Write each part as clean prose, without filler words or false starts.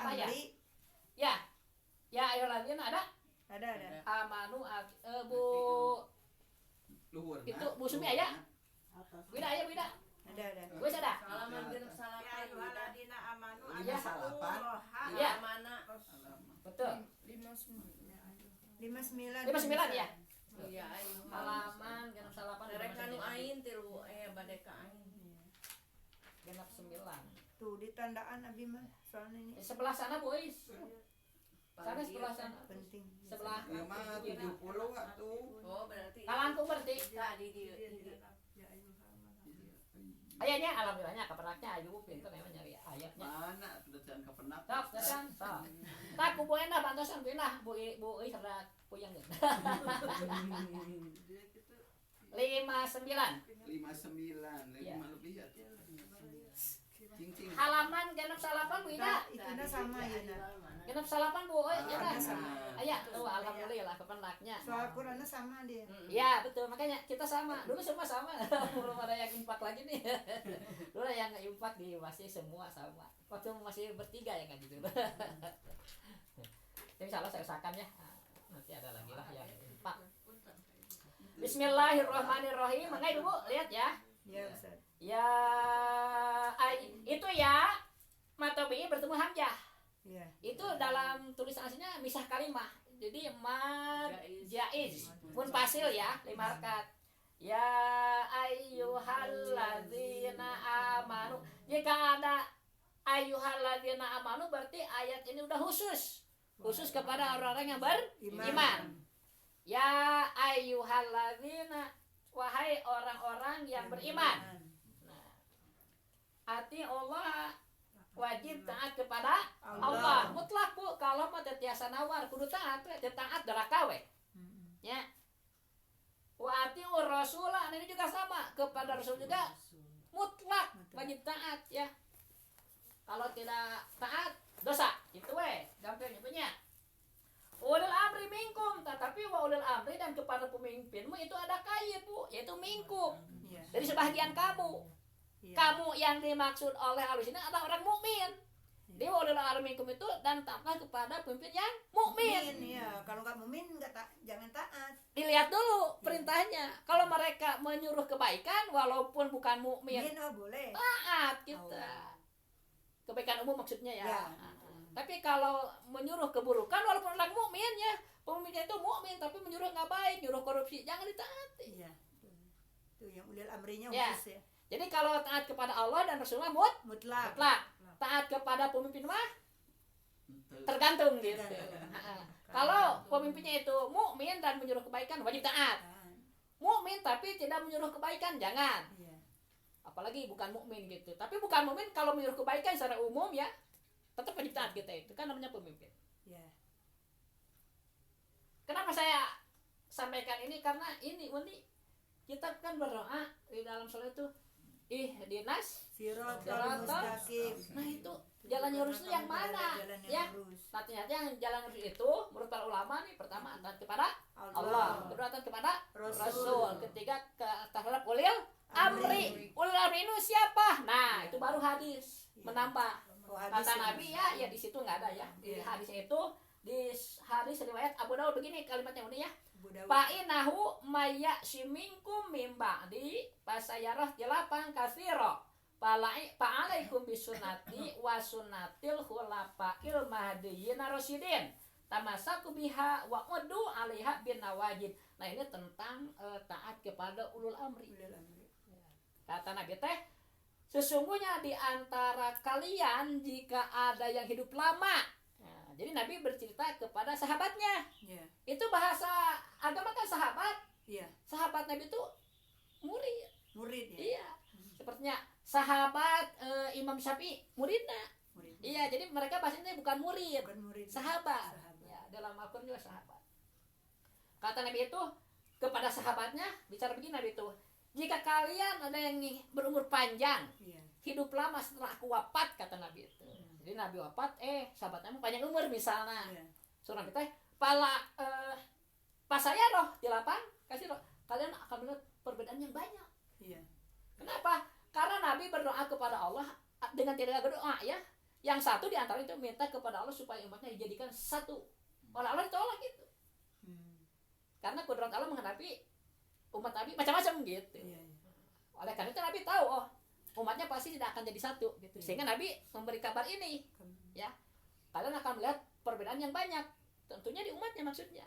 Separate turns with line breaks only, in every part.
apa ya?
Amri.
Ya ayyuhalladzina ada?
Ada.
Amanu Bu
Luhur.
itu Bu Sumi aya? Wida aya Wida?
Ada.
Wis ada?
Salaman genep
Ya
salapan.
ayyuhalladzina amanu
Lima salapan.
Iya.
Mana?
Betul.
59
ya.
Iya ayo.
Halaman genep salapan.
Derek anu ain tilu bade ka ain.
Genep 9.
Tuh ditandaan abi mah soalnya ini
Sebelah sana Bu Is. Sana sebelah sana.
penting.
Sebelah.
Ya mah 70 atuh.
Oh berarti.
Kalangku berarti.
Tadi di.
Ayahnya alhamdulillahnya kepernaknya ayu pinter memang nyari ayatnya.
Mana sudah jangan kepenak.
Sok, jajan, sok. Tak ku poe dah bantosan pindah Bu Is sareng puyang. 59.
59,
Iya.
5 lebih ya. Cing.
Halaman genep salapan Bu Ida.
Ikuna sama ya nah.
Genep salapan Bu ya dah.
sama.
Aya tuh alhamdulillah kepernaknya.
Soal Qurannya sama dia.
Iya betul, makanya kita sama. Dulu semua sama. Belum ada yang impak lagi nih. Dulu yang impak di masih semua sama. Waktu masih bertiga ya kan gitu. Jadi salah saya usahakan ya. Nanti ada lagi lah yang impak. Bismillahirrahmanirrahim. Mangai dulu lihat ya.
Ya Ustaz.
Ya itu ya matobi bertemu hamzah.
Iya.
Itu dalam tulisan aslinya misah kalimah. Jadi mad jaiz pun pasil ya 5 harakat. Ya ayyuhalladzina amanu. Jika ada ayyuhalladzina amanu berarti ayat ini udah khusus kepada orang-orang yang beriman. Ya ayyuhalladzina, wahai orang-orang yang beriman. Ati Allah wajib taat kepada Allah mutlak Bu. Kalau mau tetiasa nawar kudu taat daraka we ya. Wa ati rasulah ini juga sama, kepada rasul juga mutlak wajib taat ya. Kalau tidak taat dosa itu we gampang nyebutnya. Ulil amri minkum, tetapi wa ulil amri dan kepada pemimpinmu itu ada kait Bu, yaitu minkum. Dari sebagian kamu. Kamu yang dimaksud oleh Ahlus Sunnah adalah orang mukmin. Dia ulil amri minkum itu dan taatlah kepada pemimpin yang mukmin.
Iya, kalau nggak mukmin jangan taat.
Dilihat dulu perintahnya. Kalau mereka menyuruh kebaikan walaupun bukan mukmin,
Boleh.
taat kita. Kebaikan umum maksudnya ya. Tapi kalau menyuruh keburukan walaupun orang mukmin ya, pemimpinnya itu mukmin tapi menyuruh nggak baik, nyuruh korupsi, jangan ditaati.
Iya. Tuh yang ulil amrinya
Ya.
khusus ya.
Jadi kalau taat kepada Allah dan Rasulullah
Mutlak.
taat kepada pemimpin mah tergantung gitu. Kalau pemimpinnya itu mukmin dan menyuruh kebaikan wajib taat. Mukmin tapi tidak menyuruh kebaikan jangan.
Iya.
Apalagi bukan mukmin gitu. Tapi bukan mukmin kalau menyuruh kebaikan secara umum ya tetap wajib taat kita itu kan namanya pemimpin.
Iya.
Kenapa saya sampaikan ini karena ini kita kan berdoa di dalam salat itu dinas
Siratal mustaqim.
Nah itu jalan yang lurus itu yang mana? Ya, artinya yang jalan lurus itu menurut para ulama nih pertama taat kepada Allah, kedua taat kepada Rasul, ketiga terhadap ulil amri. Ulil amri itu siapa? Nah itu baru hadis menambah kata Nabi ya di situ nggak ada ya di hadisnya itu di hadis riwayat Abu Daud begini kalimatnya ini ya. Fa'inahu maya siminkum mimba di pasayarah jelapang kasiro fa'alaikum bisunati wa sunatil khulafail mahdiyyin rasyidin tamasaku biha wa uddu 'alaiha bin nawajid. Nah ini tentang taat kepada ulul amri. Kata Nabi teh sesungguhnya di antara kalian jika ada yang hidup lama. Jadi Nabi bercerita kepada sahabatnya. Itu bahasa agama kan sahabat. Sahabat Nabi itu murid ya. Iya. Sepertinya sahabat Imam Syafi'i muridnya. Iya, jadi mereka bahasanya bukan murid. Sahabat. Ya, dalam Al-Qur'an juga sahabat. Kata Nabi itu kepada sahabatnya bicara begini Nabi itu, jika kalian ada yang berumur panjang, hidup lama setelah aku wafat, kata Nabi itu. Jadi Nabi wafat, sahabatnya panjang umur misalnya. Surah Nabi teh, pas saya roh di lapang, kasih roh, kalian akan melihat perbedaan yang banyak. Kenapa? Karena Nabi berdoa kepada Allah dengan tidak berdoa ya. Yang satu di antara itu minta kepada Allah supaya umatnya dijadikan satu. Oleh Allah ditolak itu. Karena kudrat Allah menghadapi umat Nabi macam-macam gitu. Oleh karena itu Nabi tahu, oh umatnya pasti tidak akan jadi satu gitu. Sehingga Nabi memberi kabar ini, ya. Kalian akan melihat perbedaan yang banyak. Tentunya di umatnya maksudnya.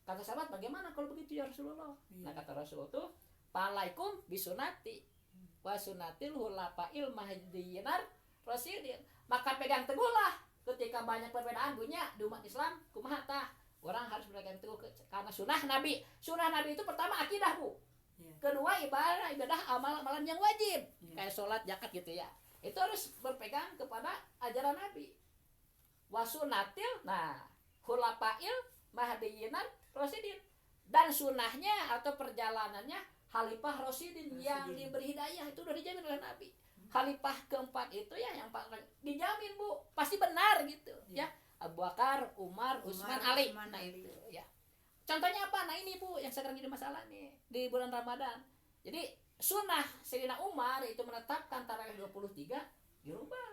Kata sahabat, bagaimana kalau begitu ya Rasulullah? Nah kata Rasul itu, "Palaikum bisunati wa sunatil hulafail mahdiyyinar rasyidin." Maka pegang teguhlah ketika banyak perbedaan bunyinya di umat Islam, kumaha tah? Orang harus berpegang teguh karena sunnah Nabi. Sunnah Nabi itu pertama akidah, Bu. Kedua ibadah amalan yang wajib. Kayak sholat, zakat gitu ya. Itu harus berpegang kepada ajaran Nabi. Wasunatil, nah, khulafail mahdiyyinan rasyidin. Dan sunnahnya atau perjalanannya Khalifah Rasyidin yang diberi hidayah itu udah dijamin oleh Nabi. Khalifah keempat itu ya yang dijamin, Bu, pasti benar gitu ya. Abu Bakar, Umar, Utsman, Ali. Nah itu ya. Contohnya apa? Nah ini, Bu, yang sekarang jadi masalah nih di bulan Ramadan. Jadi sunnah Sayyidina Umar itu menetapkan tarawih 23 dirubah.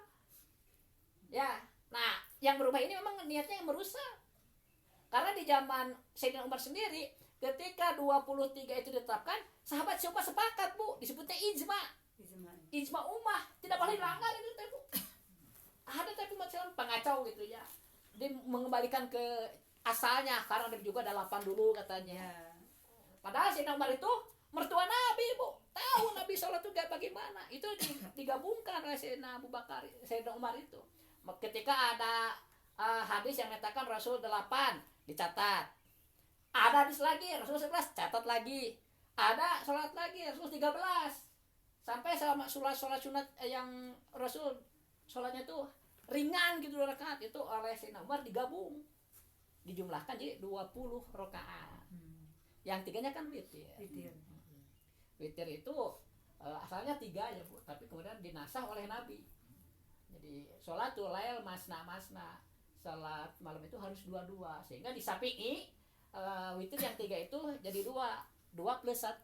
Ya. Nah, yang berubah ini memang niatnya yang merusak. Karena di zaman Sayyidina Umar sendiri ketika 23 itu ditetapkan, sahabat siapa sepakat, Bu, disebutnya ijma. Ijma ummah, tidak boleh dilanggar itu, Bu. Ada tapi macam pengacau gitu ya. Dia mengembalikan ke asalnya karena ada juga ada 8 dulu katanya. Padahal Sayyidina Umar itu mertua Nabi, Bu. Tahu Nabi sholat itu bagaimana. Itu digabungkan oleh Sayyidina Abu Bakar, Sayyidina Umar itu. Ketika ada hadis yang menyatakan Rasul 8 dicatat. Ada hadis lagi Rasul 11 catat lagi. Ada sholat lagi Rasul 13. Sampai selama sholat sunat yang Rasul sholatnya itu ringan gitu 2 rakaat itu oleh Sayyidina Umar digabung. Dijumlahkan jadi 20 rakaat. Yang 3-nya kan witir. Witir itu asalnya 3 ya, Bu, tapi kemudian dinasah oleh Nabi. Jadi sholatul lail masna. Salat malam itu harus 2-2 sehingga di Syafi'i witir yang 3 itu jadi 2 plus 1.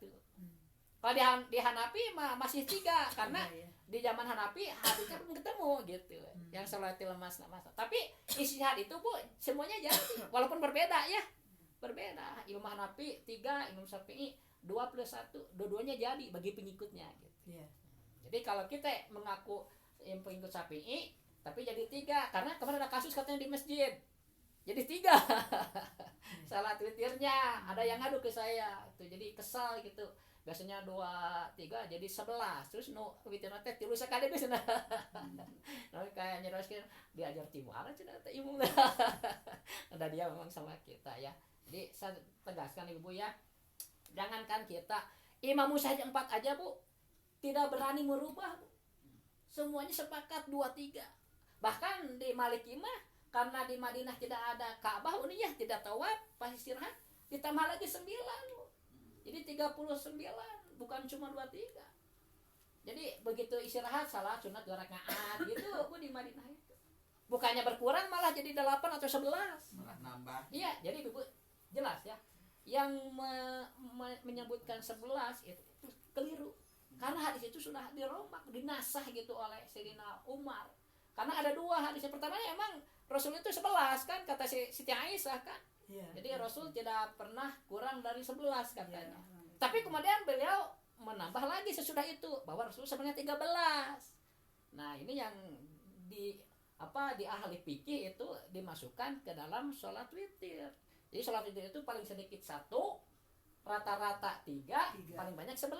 Kalau di Hanafi masih 3 karena di zaman Hanafi hadisnya belum ketemu gitu. Yang sholatil masna. Tapi istihad itu, Bu, semuanya jadi walaupun berbeda ya. Berbeda. Imam Hanafi 3, Imam Syafi'i 2 plus 1. Dua-duanya jadi bagi pengikutnya gitu. Jadi kalau kita mengaku yang pengikut Syafi'i tapi jadi 3 karena kemarin ada kasus katanya di masjid. Jadi 3. Salat witirnya ada yang ngadu ke saya. Itu jadi kesal gitu. Biasanya 2, 3 jadi 11. Terus witirna teh 3 sekali bisa. Nah, kayak nyeroskeun diajar timuara cenah teh ibu. Ada dia memang sama kita ya. Jadi saya tegaskan Ibu ya. Jangankan kita Imam Musyahid 4 aja, Bu, tidak berani merubah, Bu. Semuanya sepakat 2-3. Bahkan di Maliki mah karena di Madinah tidak ada Ka'bah, ya tidak tawaf, pas istirahat ditambah lagi 9, Bu. Jadi 39, bukan cuma 23. Jadi begitu istirahat salat sunat 2 rakaat gitu, Bu, di Madinah itu. Bukannya berkurang malah jadi 8 atau 11.
Malah nambah.
Iya, jadi Bu jelas ya. Yang menyebutkan 11 itu keliru. Karena hadis itu sudah dirombak, dinasah gitu oleh Sayyidina Umar. Karena ada 2 hadis. Yang pertama emang Rasul itu 11 kan kata Siti Aisyah kan. Jadi Rasul tidak pernah kurang dari 11 katanya. Tapi kemudian beliau menambah lagi sesudah itu bahwa Rasul sebenarnya 13. Nah, ini yang di ahli fikih itu dimasukkan ke dalam sholat witir. Jadi sholat witir itu paling sedikit 1, rata-rata 3, paling banyak 11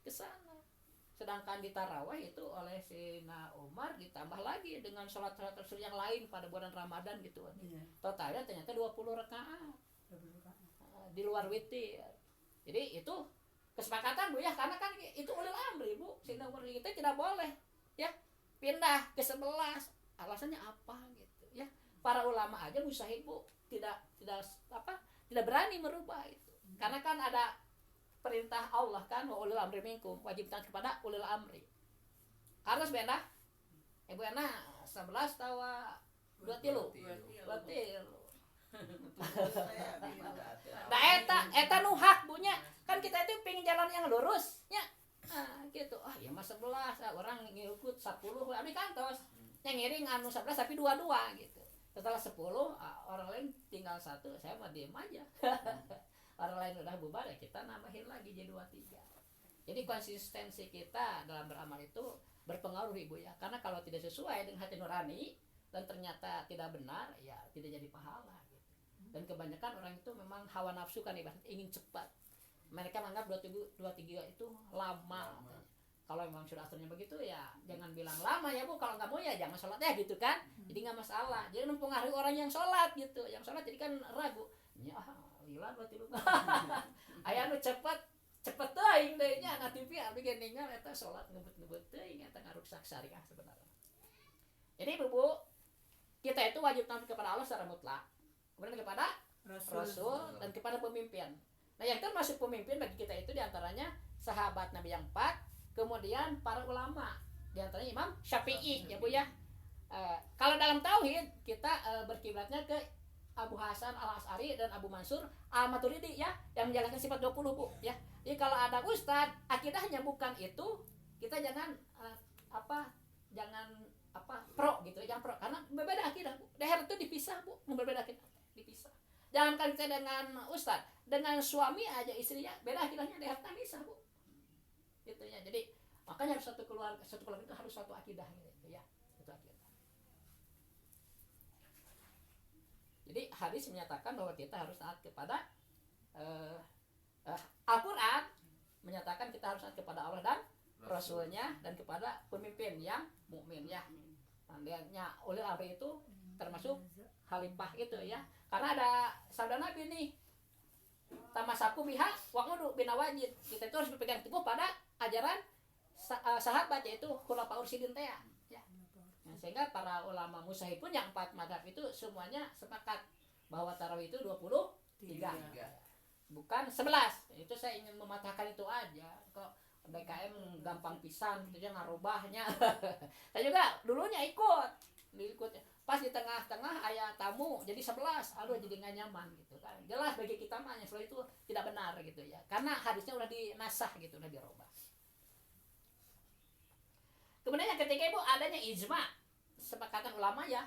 ke sana. Sedangkan di tarawih itu oleh Sayyidina Umar ditambah lagi dengan sholat-sholat Rasul yang lain pada bulan Ramadan gitu. Totalnya ternyata 20 rakaat. Di luar witir. Jadi itu kesepakatan, Bu ya, karena kan itu ulil amri, Bu. Sayyidina Umar kita tidak boleh ya pindah ke 11. Alasannya apa gitu ya. Para ulama aja musyahid, Bu, tidak berani merubah itu. Karena kan ada perintah Allah kan, wa ulil amri minkum, wajib taat kepada ulil amri. Karena sebenarnya Ibu Ana 11 tawa 2 tilu. Nah eta nu hak, Bu nya. Kan kita itu pengen jalan yang lurus nya. Gitu. Ya mas 11, orang ngikut 10, abdi kantos. Yang ngiring anu 11 tapi 22 gitu. Setelah 10, orang lain tinggal 1, saya mah diem aja. Orang lain udah bubar, ya kita nambahin lagi jadi 23. Jadi konsistensi kita dalam beramal itu berpengaruh Ibu ya. Karena kalau tidak sesuai dengan hati nurani dan ternyata tidak benar, ya tidak jadi pahala gitu. Dan kebanyakan orang itu memang hawa nafsu kan ibarat ingin cepat. Mereka menganggap 23 itu lama. Kalau memang sudah asalnya begitu ya jangan bilang lama ya Bu, kalau nggak mau ya jangan sholat ya gitu kan. Jadi nggak masalah. Jadi mempengaruhi orang yang sholat gitu. Yang sholat jadi kan ragu. Ya lila 23. Aya nu cepet teuing deui nya na TV abdi ge ninggal eta salat ngebut-ngebut teuing eta ngaruksak syariah sebenarnya. Jadi Bu, kita itu wajib taat kepada Allah secara mutlak. Kemudian kepada Rasul dan kepada pemimpin. Nah, yang termasuk pemimpin bagi kita itu diantaranya sahabat Nabi yang 4, kemudian para ulama, diantaranya Imam Syafi'i ya Bu ya. Kalau dalam tauhid kita berkiblatnya ke Abu Hasan Al-Asy'ari dan Abu Mansur Al-Maturidi ya, yang menjalankan sifat 20 Bu ya. Jadi kalau ada ustad akidahnya bukan itu, kita jangan pro gitu, jangan pro karena berbeda akidah Bu. Daher itu dipisah Bu, berbeda akidah dipisah. Jangan kan kita dengan ustad, dengan suami aja istrinya beda akidahnya, daher bisa Bu. Gitu ya. Jadi makanya harus satu keluarga itu harus satu akidah gitu ya. Satu akidah. Jadi hadis menyatakan bahwa kita harus taat kepada Al-Quran, menyatakan kita harus taat kepada Allah dan Rasulnya dan kepada pemimpin yang mukmin ya. Nantinya oleh amri itu termasuk khalifah itu ya. Karena ada sabda Nabi nih, tamasaku biha waqudu binawajid. Kita itu harus berpegang teguh pada ajaran sahabat yaitu khulafaur rasyidin teh ya. Nah, sehingga para ulama mujtahid pun yang 4 mazhab itu semuanya sepakat bahwa tarawih itu 23. Bukan 11. Itu saya ingin mematahkan itu aja. Kok DKM gampang pisan gitu ya ngarubahnya. Saya juga dulunya ikut. Pas di tengah-tengah aya tamu jadi 11. Aduh jadi enggak nyaman gitu kan. Jelas bagi kita mah yang itu tidak benar gitu ya. Karena hadisnya udah dinasah gitu, udah dirubah. Kemudian yang ketiga Ibu adanya ijma, sepakatan ulama ya,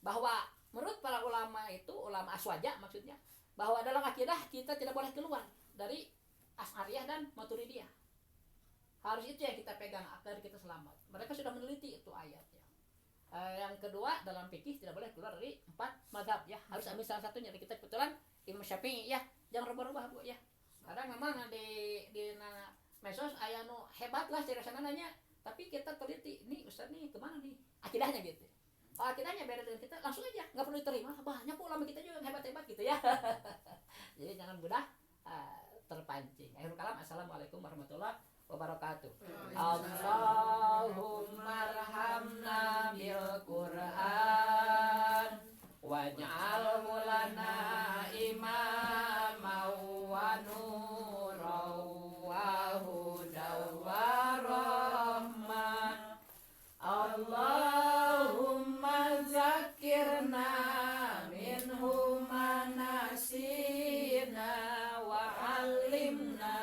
bahwa menurut para ulama itu, ulama aswaja maksudnya, bahwa dalam akidah kita tidak boleh keluar dari Asy'ariyah dan Maturidiyah. Harus itu yang kita pegang agar kita selamat. Mereka sudah meneliti itu ayatnya. Yang kedua dalam fikih tidak boleh keluar dari 4 mazhab ya, harus ambil salah satunya. Kita kebetulan Imam Syafi'i ya, jangan rubah-rubah Bu ya. Kadang memang di medsos aya nu hebat lah cara sananya. Tapi kita teliti, nih Ustaz nih kemana nih akidahnya gitu. Oh akidahnya beda dengan kita, langsung aja, nggak perlu diterima. Banyak ulama kita juga yang hebat-hebat gitu ya. Jadi jangan mudah terpancing. Akhirul kalam, assalamualaikum warahmatullahi wabarakatuh. Allahumma arhamna bil Qur'an waj'alhu lana imama wa nuran wa hudan wa rahmah. Allahumma zakirna minhu ma nasina wa 'allimna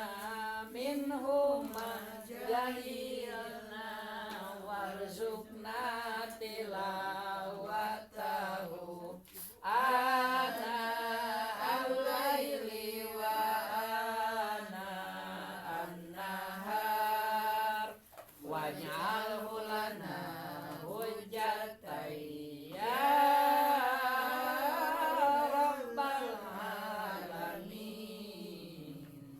minhu ma jahilna warzuqna tilawatahu ana al-laili wa ana an-nahar waj'alhu lana hujjatan ya rabbal alamin.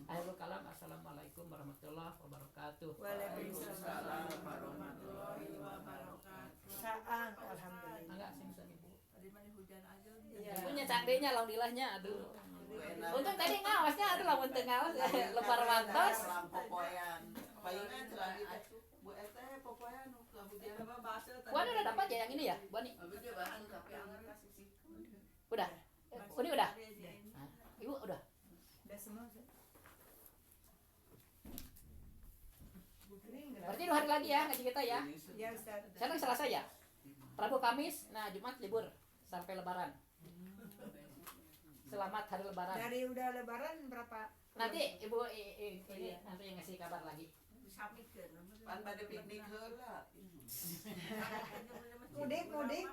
Akhirul kalam, assalamualaikum warahmatullahi wabarakatuh.
Waalaikumsalam warahmatullahi wabarakatuh. Saang alhamdulillah.
Enggak sing Ibu.
Tadi mana hujan aja.
Iya.
Punya candenya alhamdulillahnya aduh. Untung tadi ngawasnya aduh lamun teu ngawas lebar wantos.
Popoyan. Palingan celana Bu eta popoyan nu hujan apa bahasa tadi.
Buan udah dapat ya yang ini ya? Buan nih.
Abi dia bahan tapi anggar kasih sih.
Udah. Ini udah. Nah, Ibu udah.
Udah semua Ustaz.
Berarti 2 hari lagi ya ngaji kita ya.
Ya Ustaz.
Sekarang Selasa ya. Rabu Kamis, nah Jumat libur sampai Lebaran. Selamat hari Lebaran.
Dari udah lebaran berapa?
Nanti Ibu ini nanti yang ngasih kabar lagi.
Pan pada piknik heula.
Mudik.